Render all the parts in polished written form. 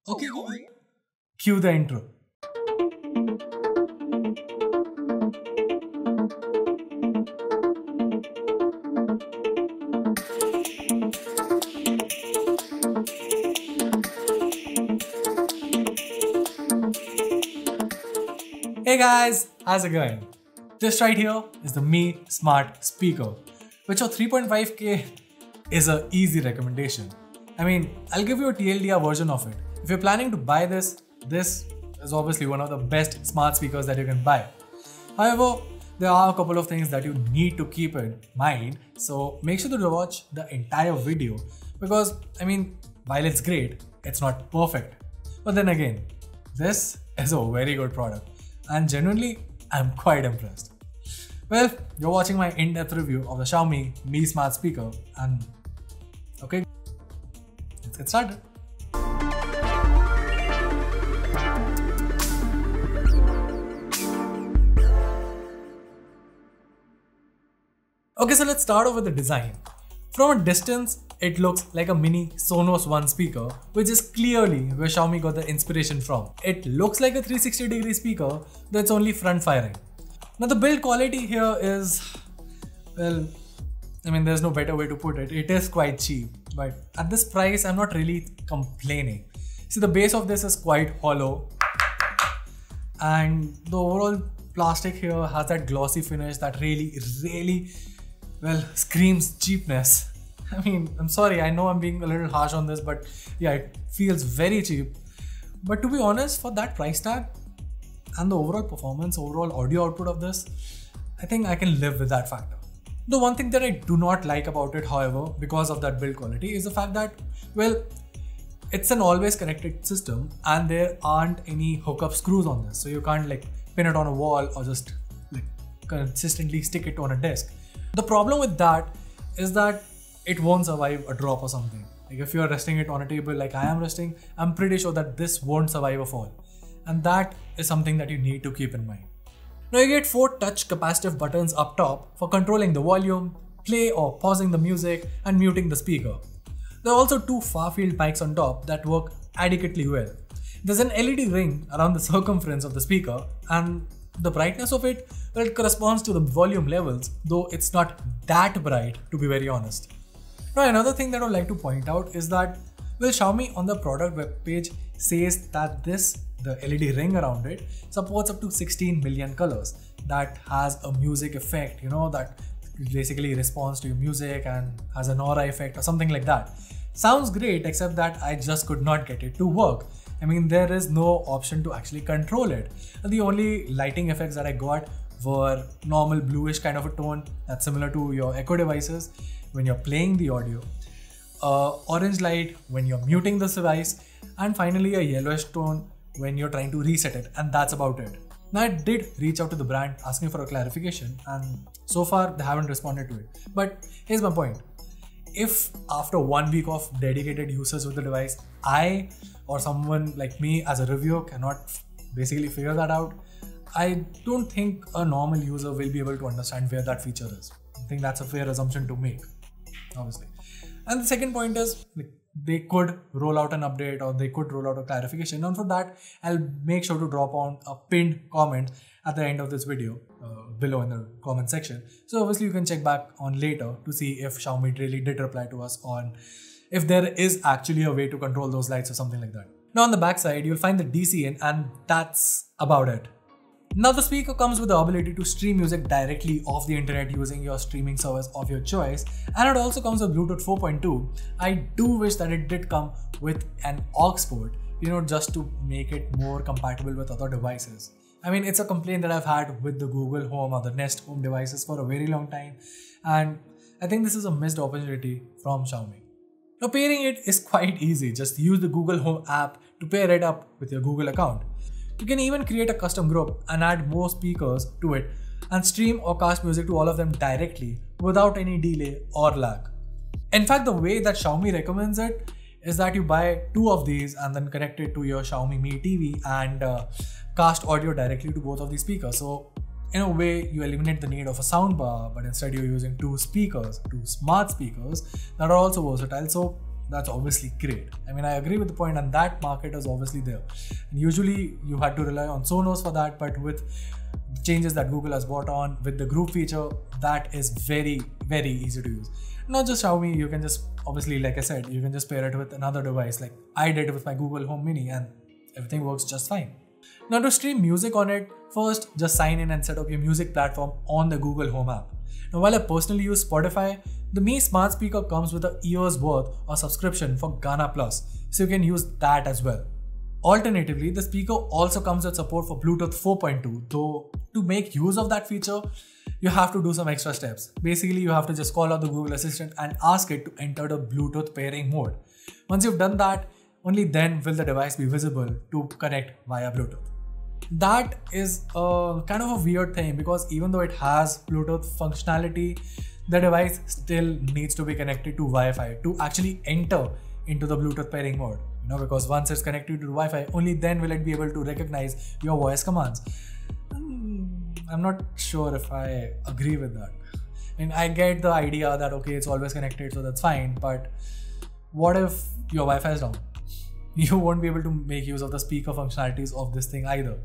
Okay, Google, cue the intro. Hey guys, how's it going? This right here is the Mi Smart Speaker, which for 3.5K is a easy recommendation. I mean, I'll give you a TLDR version of it. If you're planning to buy this is obviously one of the best smart speakers that you can buy. However, there are a couple of things that you need to keep in mind, so make sure to watch the entire video because, I mean, while it's great, it's not perfect. But then again, this is a very good product and genuinely, I'm quite impressed. Well, you're watching my in-depth review of the Xiaomi Mi Smart Speaker and okay, let's get started. Okay, so let's start off with the design. From a distance, it looks like a mini Sonos One speaker, which is clearly where Xiaomi got the inspiration from. It looks like a 360-degree speaker that's only front firing. Now the build quality here is, well, I mean there's no better way to put it. It is quite cheap, but at this price I'm not really complaining. See, the base of this is quite hollow and the overall plastic here has that glossy finish that really well, screams cheapness. I mean, I'm sorry, I know I'm being a little harsh on this, but yeah, it feels very cheap. But to be honest, for that price tag and the overall performance, overall audio output of this, I think I can live with that factor. The one thing that I do not like about it, however, because of that build quality, is the fact that, well, it's an always connected system and there aren't any hookup screws on this. So you can't like pin it on a wall or just like consistently stick it on a desk. The problem with that is that it won't survive a drop or something. Like if you're resting it on a table like I am resting, I'm pretty sure that this won't survive a fall. And that is something that you need to keep in mind. Now you get 4 touch capacitive buttons up top for controlling the volume, play or pausing the music and muting the speaker. There are also 2 far-field mics on top that work adequately well. There's an LED ring around the circumference of the speaker and the brightness of it, well, it corresponds to the volume levels, though it's not that bright to be very honest. Now another thing that I would like to point out is that, well, Xiaomi on the product webpage says that the LED ring around it supports up to 16 million colors. That has a music effect, that basically responds to your music and has an aura effect or something like that. Sounds great, except that I just could not get it to work. I mean, there is no option to actually control it. The only lighting effects that I got were normal bluish kind of a tone that's similar to your Echo devices when you're playing the audio, orange light when you're muting this device, and finally a yellowish tone when you're trying to reset it, and that's about it. Now I did reach out to the brand asking for a clarification and so far they haven't responded to it. But here's my point. If after 1 week of dedicated users with the device, I or someone like me as a reviewer cannot basically figure that out, I don't think a normal user will be able to understand where that feature is. I think that's a fair assumption to make, obviously. And the second point is, they could roll out an update or they could roll out a clarification, and for that I'll make sure to drop on a pinned comment at the end of this video below in the comment section. So obviously you can check back on later to see if Xiaomi really did reply to us on if there is actually a way to control those lights or something like that. Now on the back side you'll find the DC in, and that's about it. Now the speaker comes with the ability to stream music directly off the internet using your streaming service of your choice, and it also comes with Bluetooth 4.2. I do wish that it did come with an aux port, just to make it more compatible with other devices. I mean, it's a complaint that I've had with the Google Home or the Nest Home devices for a very long time, and I think this is a missed opportunity from Xiaomi. Now pairing it is quite easy. Just use the Google Home app to pair it up with your Google account. You can even create a custom group and add more speakers to it and stream or cast music to all of them directly without any delay or lag. In fact, the way that Xiaomi recommends it is that you buy 2 of these and then connect it to your Xiaomi Mi TV and cast audio directly to both of these speakers. So in a way, you eliminate the need of a soundbar, but instead you're using 2 speakers, 2 smart speakers that are also versatile. So that's obviously great. I mean, I agree with the point, and that market is obviously there. And usually you had to rely on Sonos for that, but with the changes that Google has brought on with the group feature, that is very, very easy to use. Not just Xiaomi, you can just, obviously, like I said, you can just pair it with another device like I did with my Google Home Mini, and everything works just fine. Now to stream music on it, first just sign in and set up your music platform on the Google Home app. Now while I personally use Spotify, the Mi smart speaker comes with a year's worth of subscription for Gaana Plus, so you can use that as well. Alternatively, the speaker also comes with support for Bluetooth 4.2, though to make use of that feature, you have to do some extra steps. Basically, you have to just call out the Google Assistant and ask it to enter the Bluetooth pairing mode. Once you've done that, only then will the device be visible to connect via Bluetooth. That is kind of a weird thing, because even though it has Bluetooth functionality, the device still needs to be connected to Wi-Fi to actually enter into the Bluetooth pairing mode. Because once it's connected to Wi-Fi, only then will it be able to recognize your voice commands. I'm not sure if I agree with that. And I get the idea that okay, it's always connected, so that's fine, but what if your Wi-Fi is down? You won't be able to make use of the speaker functionalities of this thing either.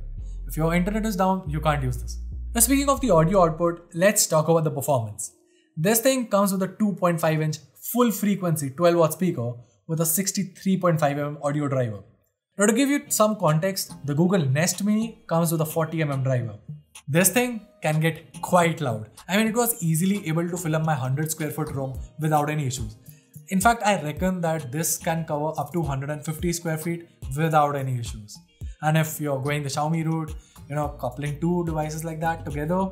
If your internet is down, you can't use this. Now speaking of the audio output, let's talk about the performance. This thing comes with a 2.5-inch full frequency 12-watt speaker with a 63.5mm audio driver. Now to give you some context, the Google Nest Mini comes with a 40mm driver. This thing can get quite loud. I mean, it was easily able to fill up my 100 square foot room without any issues. In fact, I reckon that this can cover up to 150 square feet without any issues. And if you're going the Xiaomi route, coupling two devices like that together,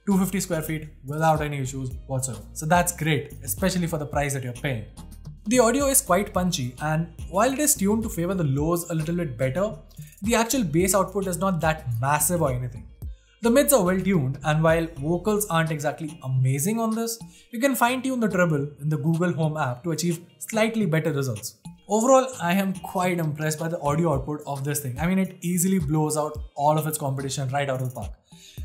250 square feet without any issues whatsoever. So that's great, especially for the price that you're paying. The audio is quite punchy, and while it is tuned to favor the lows a little bit better, the actual bass output is not that massive or anything. The mids are well tuned, and while vocals aren't exactly amazing on this, you can fine tune the treble in the Google Home app to achieve slightly better results. Overall, I am quite impressed by the audio output of this thing. I mean, it easily blows out all of its competition right out of the park.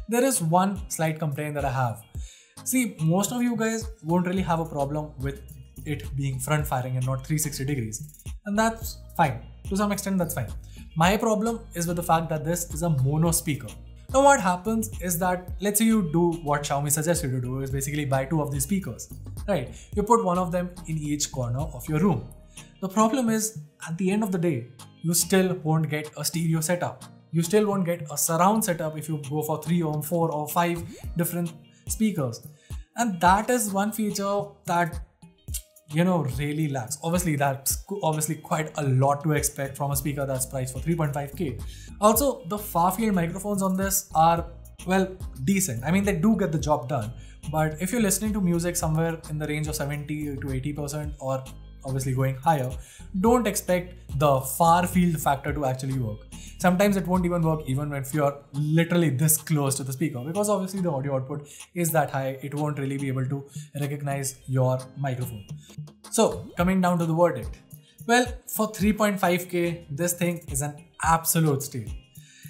There is one slight complaint that I have. See, most of you guys won't really have a problem with it being front firing and not 360 degrees. And that's fine. To some extent, that's fine. My problem is with the fact that this is a mono speaker. Now what happens is that, let's say you do what Xiaomi suggests you to do, is basically buy two of these speakers, right? You put one of them in each corner of your room. The problem is, at the end of the day, you still won't get a stereo setup. You still won't get a surround setup if you go for 3 or 4 or 5 different speakers. And that is one feature that really lacks. Obviously, that's quite a lot to expect from a speaker that's priced for 3.5K. Also, the far field microphones on this are, well, decent. I mean, they do get the job done. But if you're listening to music somewhere in the range of 70 to 80% or obviously going higher, don't expect the far field factor to actually work. Sometimes it won't even work even if you're literally this close to the speaker, because obviously the audio output is that high, it won't really be able to recognize your microphone. So coming down to the verdict. Well, for 3.5K, this thing is an absolute steal.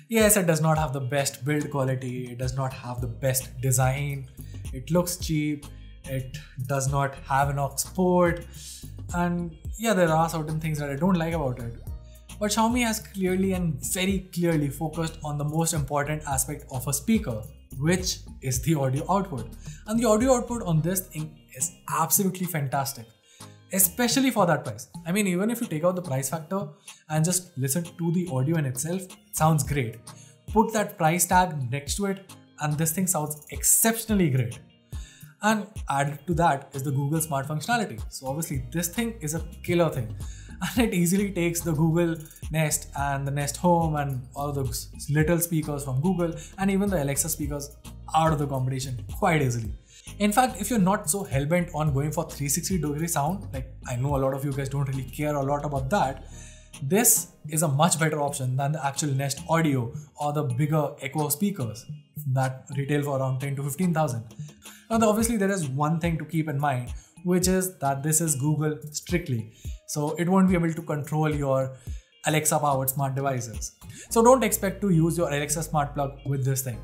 Yes, it does not have the best build quality, it does not have the best design, it looks cheap, it does not have an aux port, and yeah, there are certain things that I don't like about it. But Xiaomi has clearly and very clearly focused on the most important aspect of a speaker, which is the audio output. And the audio output on this thing is absolutely fantastic, especially for that price. I mean, even if you take out the price factor and just listen to the audio in itself, it sounds great. Put that price tag next to it and this thing sounds exceptionally great. And added to that is the Google Smart functionality. So obviously this thing is a killer thing. And it easily takes the Google Nest and the Nest Home and all those little speakers from Google and even the Alexa speakers out of the competition quite easily. In fact, if you're not so hellbent on going for 360-degree sound, like I know a lot of you guys don't really care a lot about that, this is a much better option than the actual Nest Audio or the bigger Echo speakers that retail for around 10 to 15,000. Now obviously there is one thing to keep in mind, which is that this is Google strictly. So it won't be able to control your Alexa powered smart devices. So don't expect to use your Alexa smart plug with this thing.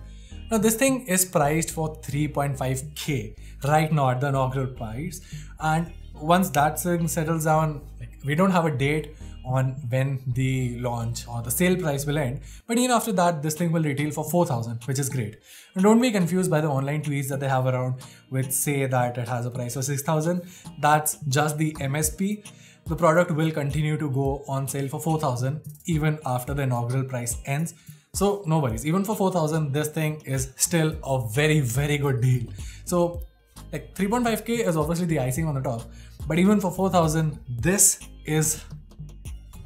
Now this thing is priced for 3.5K right now at the inaugural price, and once that thing settles down, like we don't have a date on when the launch or the sale price will end, but even after that this thing will retail for 4,000, which is great. And don't be confused by the online tweets that they have around which say that it has a price of 6,000. That's just the MSP. The product will continue to go on sale for 4,000 even after the inaugural price ends. So no worries, even for 4,000 this thing is still a very, very good deal. So like 3.5k is obviously the icing on the top, but even for 4,000 this is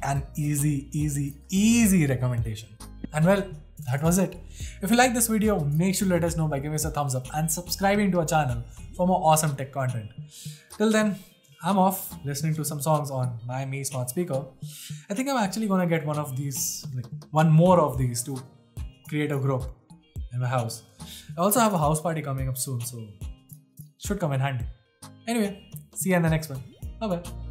an easy recommendation. And well, that was it. If you like this video, make sure to let us know by giving us a thumbs up and subscribing to our channel for more awesome tech content. Till then, I'm off listening to some songs on my Mi smart speaker. I think I'm actually gonna get one of these, like one more of these to create a group in my house. I also have a house party coming up soon, so should come in handy. Anyway, see you in the next one. Bye bye.